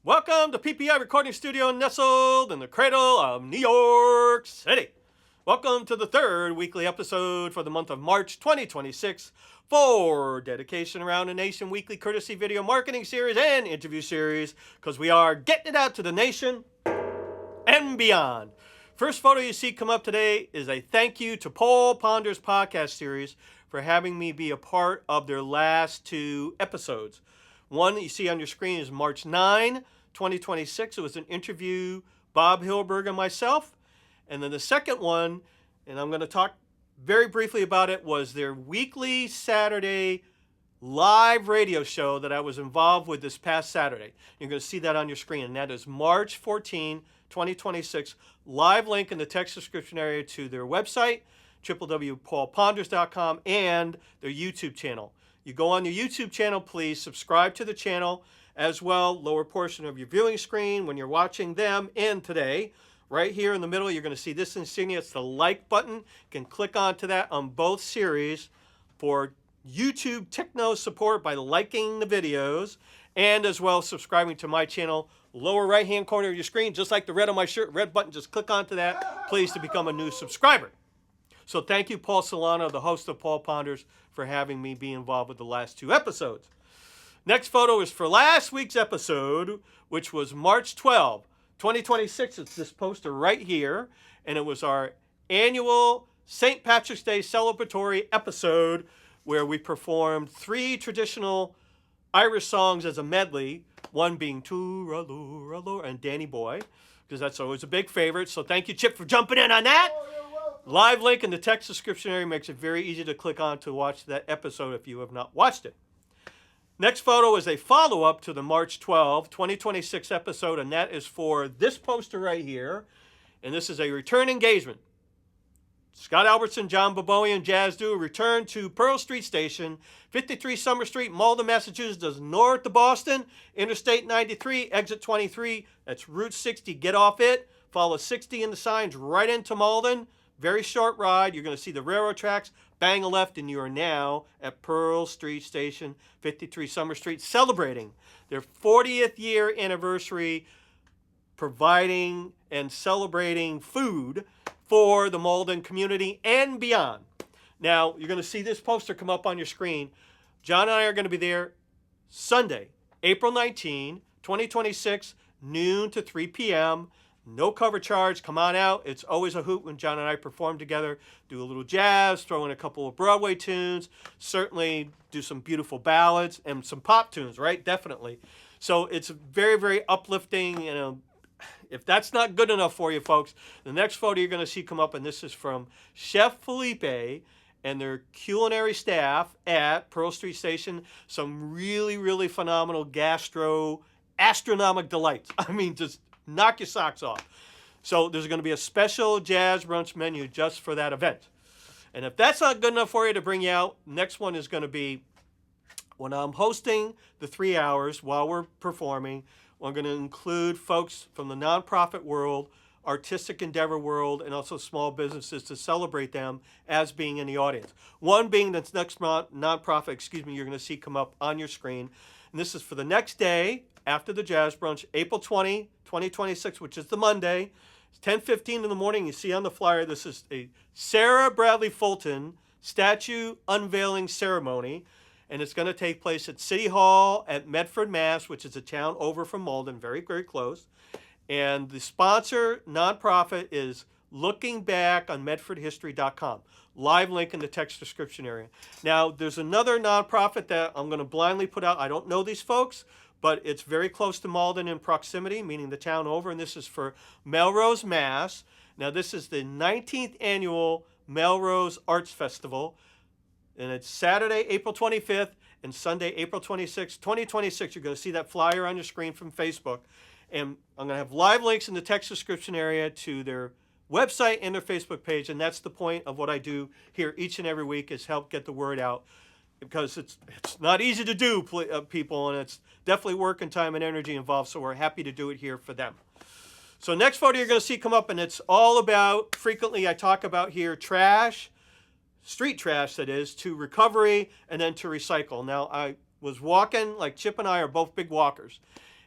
Welcome to PPI Recording Studio nestled in the cradle of New York City. Welcome to the third weekly episode for the month of March 2026 for Dedication Around the Nation weekly courtesy video marketing series and interview series because we are getting it out to the nation and beyond. First photo you see come up today is a thank you to Paul Ponder's podcast series for having me be a part of their last two episodes. One that you see on your screen is March 9, 2026. It was an interview, Bob Hilberg and myself. And then the second one, and I'm going to talk very briefly about it, was their weekly Saturday live radio show that I was involved with this past Saturday. You're going to see that on your screen. And that is March 14, 2026. Live link in the text description area to their website, www.paulponders.com, and their YouTube channel. You go on your YouTube channel, please subscribe to the channel as well. Lower portion of your viewing screen when you're watching them. And today, right here in the middle, you're going to see this insignia. It's the like button. You can click onto that on both series for YouTube techno support by liking the videos and as well subscribing to my channel. Lower right-hand corner of your screen, just like the red on my shirt, red button, just click onto that, please, to become a new subscriber. So thank you, Paul Solano, the host of Paul Ponders, for having me be involved with the last two episodes. Next photo is for last week's episode, which was March 12, 2026. It's this poster right here, and it was our annual St. Patrick's Day celebratory episode where we performed three traditional Irish songs as a medley, one being Tooraloo and Danny Boy, because that's always a big favorite. So thank you, Chip, for jumping in on that. Live link in the text description area makes it very easy to click on to watch that episode if you have not watched it. Next photo is a follow-up to the March 12, 2026 episode, and that is for this poster right here. And this is a return engagement. Scot Albertson, John BABOIAN jazz duo return to Pearl Street Station, 53 Summer Street, Malden, Massachusetts, north of Boston, Interstate 93, exit 23. That's Route 60. Get off it. Follow 60 in the signs right into Malden. Very short ride. You're going to see the railroad tracks. Bang a left, and you are now at Pearl Street Station, 53 Summer Street, celebrating their 40th year anniversary, providing and celebrating food for the Malden community and beyond. Now, you're going to see this poster come up on your screen. John and I are going to be there Sunday, April 19, 2026, noon to 3 p.m., no cover charge. Come on out. It's always a hoot when John and I perform together. Do a little jazz, throw in a couple of Broadway tunes, certainly do some beautiful ballads and some pop tunes, right? Definitely. So it's very, very uplifting. You know, if that's not good enough for you folks, the next photo you're going to see come up, and this is from Chef Felipe and their culinary staff at Pearl Street Station. Some really, really phenomenal astronomic delights. I mean, just knock your socks off. So there's going to be a special jazz brunch menu just for that event. And if that's not good enough for you to bring you out, next one is going to be when I'm hosting the 3 hours while we're performing. I'm going to include folks from the nonprofit world, artistic endeavor world, and also small businesses to celebrate them as being in the audience. One being the next nonprofit, you're going to see come up on your screen. And this is for the next day after the jazz brunch, April 20, 2026, which is the Monday. It's 10:15 in the morning. You see on the flyer, this is a Sarah Bradlee Fulton statue unveiling ceremony. And it's going to take place at City Hall at Medford, Mass., which is a town over from Malden, very, very close. And the sponsor, nonprofit, is Looking Back on MedfordHistory.com. Live link in the text description area. Now, there's another nonprofit that I'm going to blindly put out. I don't know these folks, but it's very close to Malden in proximity, meaning the town over, and this is for Melrose, Mass. Now, this is the 19th annual Melrose Arts Festival, and it's Saturday, April 25th, and Sunday, April 26th, 2026. You're going to see that flyer on your screen from Facebook, and I'm going to have live links in the text description area to their website and their Facebook page, and that's the point of what I do here each and every week is help get the word out, because it's not easy to do, people, and it's definitely work and time and energy involved, so we're happy to do it here for them. So next photo you're going to see come up, and it's all about, frequently I talk about here, trash, street trash that is, to recovery and then to recycle. Now, I was walking, like Chip and I are both big walkers,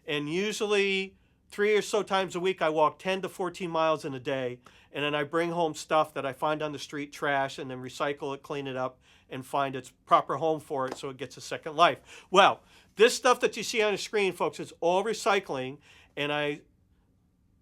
And usually 3 or so times a week, I walk 10 to 14 miles in a day. And then I bring home stuff that I find on the street, trash, and then recycle it, clean it up, and find its proper home for it so it gets a second life. Well, this stuff that you see on the screen, folks, is all recycling. And I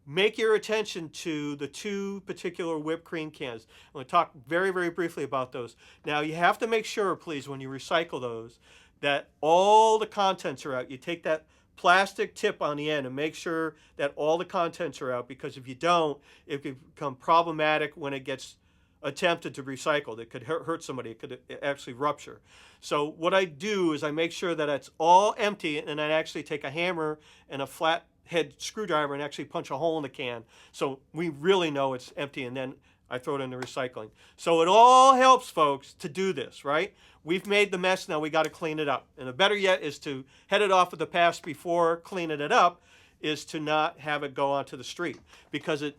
make your attention to the 2 particular whipped cream cans. I'm going to talk very, very briefly about those. Now, you have to make sure, please, when you recycle those, that all the contents are out. You take that plastic tip on the end and make sure that all the contents are out, because if you don't, it could become problematic when it gets attempted to recycle. It could hurt somebody. It could actually rupture. So what I do is I make sure that it's all empty, and I actually take a hammer and a flat head screwdriver and actually punch a hole in the can so we really know it's empty, and then I throw it in the recycling. So it all helps, folks, to do this, right? We've made the mess, now we got to clean it up. And the better yet is to head it off of the past before cleaning it up, is to not have it go onto the street, because it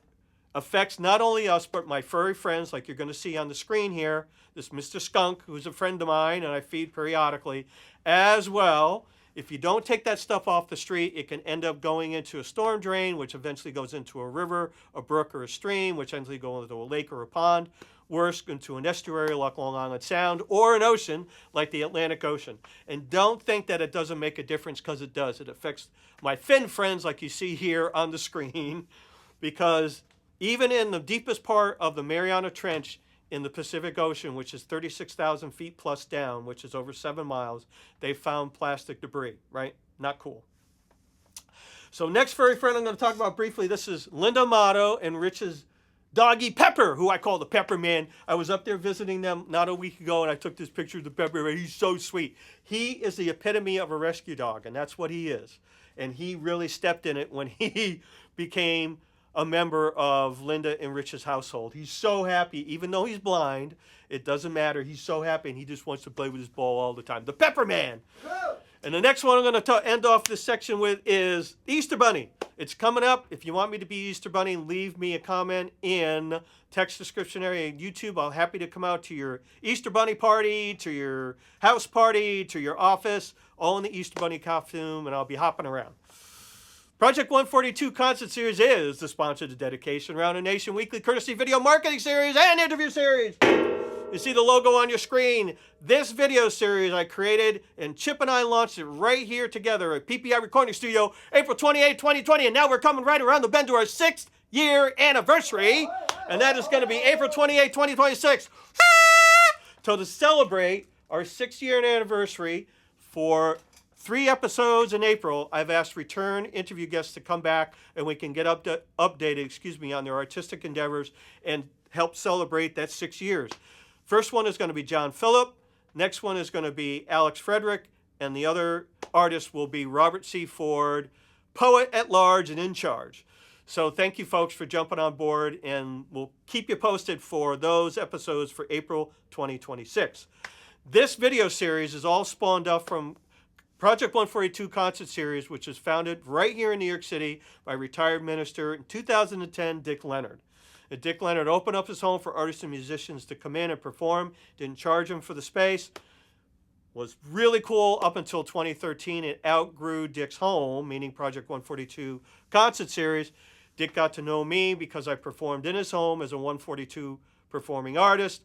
affects not only us, but my furry friends, like you're going to see on the screen here, this Mr. Skunk, who's a friend of mine and I feed periodically, as well. If you don't take that stuff off the street, it can end up going into a storm drain, which eventually goes into a river, a brook, or a stream, which eventually goes into a lake or a pond. Worse, into an estuary like Long Island Sound, or an ocean like the Atlantic Ocean. And don't think that it doesn't make a difference, because it does. It affects my fin friends like you see here on the screen, because even in the deepest part of the Mariana Trench in the Pacific Ocean, which is 36,000 feet plus down, which is over 7 miles, they found plastic debris, right? Not cool. So next furry friend I'm going to talk about briefly, this is Linda Amato and Rich's doggy Pepper, who I call the Pepper Man. I was up there visiting them not a week ago, and I took this picture of the Pepper Man. He's so sweet. He is the epitome of a rescue dog, and that's what he is. And he really stepped in it when he became a member of Linda and Rich's household. He's so happy, even though he's blind. It doesn't matter. He's so happy, and he just wants to play with his ball all the time. The Pepper Man. And the next one I'm going to end off this section with is Easter Bunny. It's coming up. If you want me to be Easter Bunny, leave me a comment in text description area on YouTube. I'm happy to come out to your Easter Bunny party, to your house party, to your office, all in the Easter Bunny costume, and I'll be hopping around. Project 142 Concert Series is the sponsored dedication around the nation weekly courtesy video marketing series and interview series. You see the logo on your screen. This video series I created, and Chip and I launched it right here together at PPI Recording Studio, April 28, 2020, and now we're coming right around the bend to our 6th year anniversary, and that is going to be April 28, 2026. So to celebrate our 6th year anniversary, for 3 episodes in April, I've asked return interview guests to come back, and we can get updated, on their artistic endeavors and help celebrate that 6 years. First one is going to be John Phillip. Next one is going to be Alex Frederick. And the other artist will be Robert C. Ford, poet at large and in charge. So thank you, folks, for jumping on board. And we'll keep you posted for those episodes for April 2026. This video series is all spawned off from Project 142 Concert Series, which was founded right here in New York City by retired minister in 2010, Dick Leonard. Dick Leonard opened up his home for artists and musicians to come in and perform, didn't charge them for the space. Was really cool up until 2013. It outgrew Dick's home, meaning Project 142 Concert Series. Dick got to know me because I performed in his home as a 142 performing artist.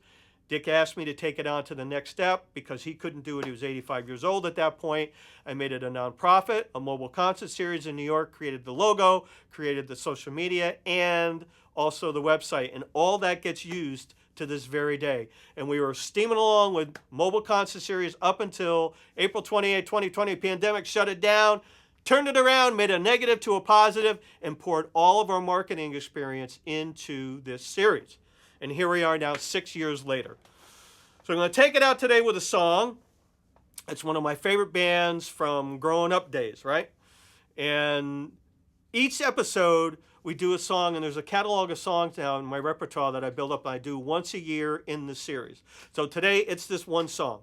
Dick asked me to take it on to the next step because he couldn't do it. He was 85 years old at that point. I made it a nonprofit, a mobile concert series in New York, created the logo, created the social media, and also the website. And all that gets used to this very day. And we were steaming along with mobile concert series up until April 28, 2020. Pandemic shut it down, turned it around, made a negative to a positive, and poured all of our marketing experience into this series. And here we are now 6 years later. So I'm going to take it out today with a song. It's one of my favorite bands from growing up days, right? And each episode we do a song, and there's a catalog of songs now in my repertoire that I build up and I do once a year in the series. So today it's this one song.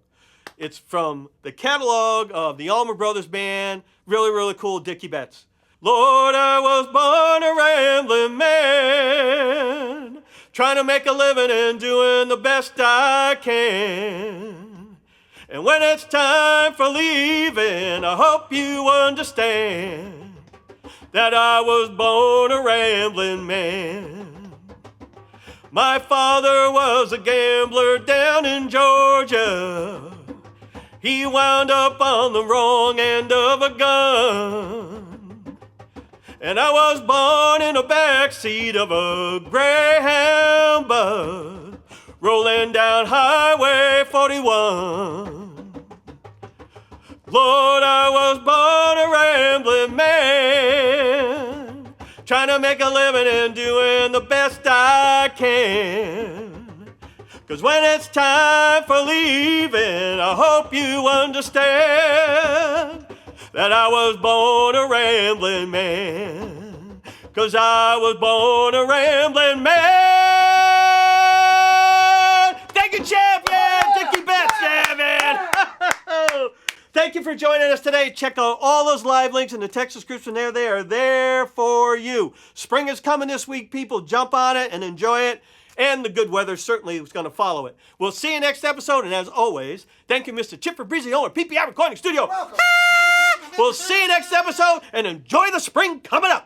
It's from the catalog of the Allman Brothers Band, really, really cool, Dickie Betts. Lord, I was born a rambling man, trying to make a living and doing the best I can. And when it's time for leaving, I hope you understand. that I was born a rambling man. My father was a gambler down in Georgia. He wound up on the wrong end of a gun. And I was born in the backseat of a Greyhound bus, rolling down Highway 41. Lord, I was born a rambling man, trying to make a living and doing the best I can. 'Cause when it's time for leaving, I hope you understand that I was born a rambling man. 'Cause I was born a rambling man. Thank you, champion! Dickie Betts, champion! Thank you for joining us today. Check out all those live links in the text description there. They are there for you. Spring is coming this week, people. Jump on it and enjoy it. And the good weather certainly is going to follow it. We'll see you next episode. And as always, thank you, Mr. Chip Fabrizi, owner of PPI Recording Studio. Welcome. We'll see you next episode and enjoy the spring coming up.